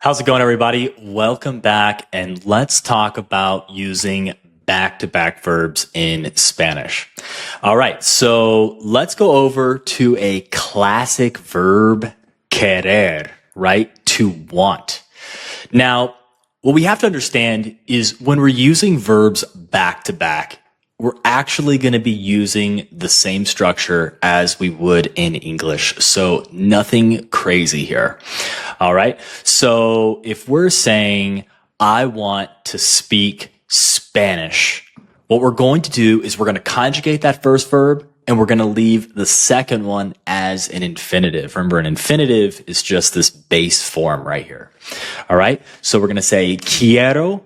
How's it going, everybody? Welcome back, and let's talk about using back-to-back verbs in Spanish. All right, so let's go over to a classic verb, querer, right? To want. Now, what we have to understand is when we're using verbs back-to-back, we're actually going to be using the same structure as we would in English. So nothing crazy here. All right. So if we're saying, I want to speak Spanish, what we're going to do is we're going to conjugate that first verb and we're going to leave the second one as an infinitive. Remember, an infinitive is just this base form right here. All right. So we're going to say, quiero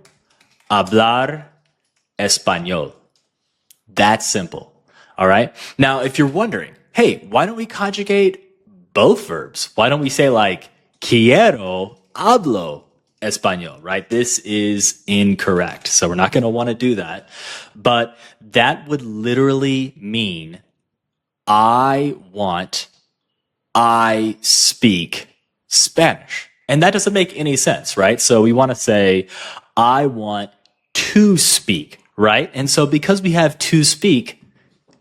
hablar español. That's simple. All right. Now, if you're wondering, hey, why don't we conjugate both verbs? Why don't we say like, quiero hablo español, right? This is incorrect. So we're not going to want to do that. But that would literally mean I speak Spanish. And that doesn't make any sense, right? So we want to say, I want to speak. Right? And so because we have to speak,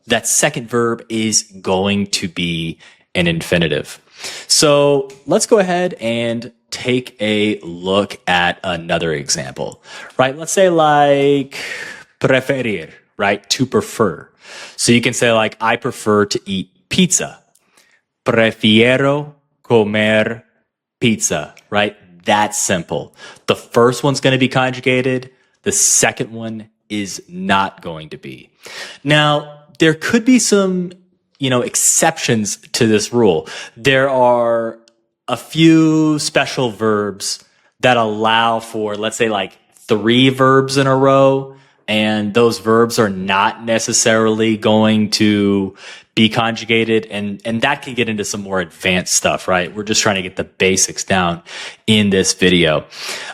that second verb is going to be an infinitive. So let's go ahead and take a look at another example, right? Let's say like preferir, right? To prefer. So you can say like, I prefer to eat pizza. Prefiero comer pizza, right? That's simple. The first one's going to be conjugated. The second one is not going to be. Now, there could be some, exceptions to this rule. There are a few special verbs that allow for, let's say, like 3 verbs in a row, and those verbs are not necessarily going to be conjugated, and that can get into some more advanced stuff, right? We're just trying to get the basics down in this video.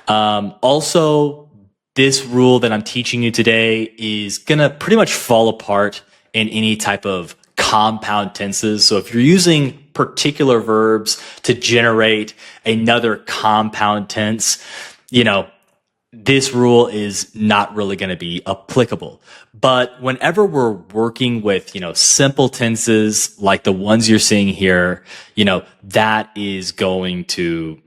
Also, this rule that I'm teaching you today is going to pretty much fall apart in any type of compound tenses. So if you're using particular verbs to generate another compound tense, this rule is not really going to be applicable. But whenever we're working with, simple tenses like the ones you're seeing here, that is going to,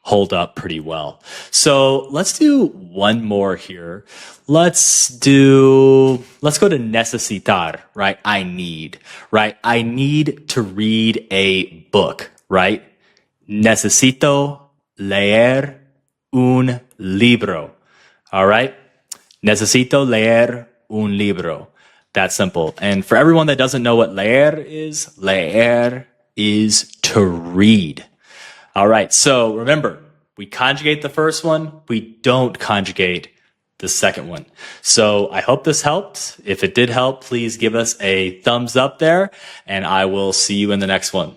hold up pretty well. So let's do one more here. Let's go to necesitar, right? I need, right? I need to read a book, right? Necesito leer un libro. All right? Necesito leer un libro. That's simple. And for everyone that doesn't know what leer is to read. All right, so remember, we conjugate the first one, we don't conjugate the second one. So I hope this helped. If it did help, please give us a thumbs up there, and I will see you in the next one.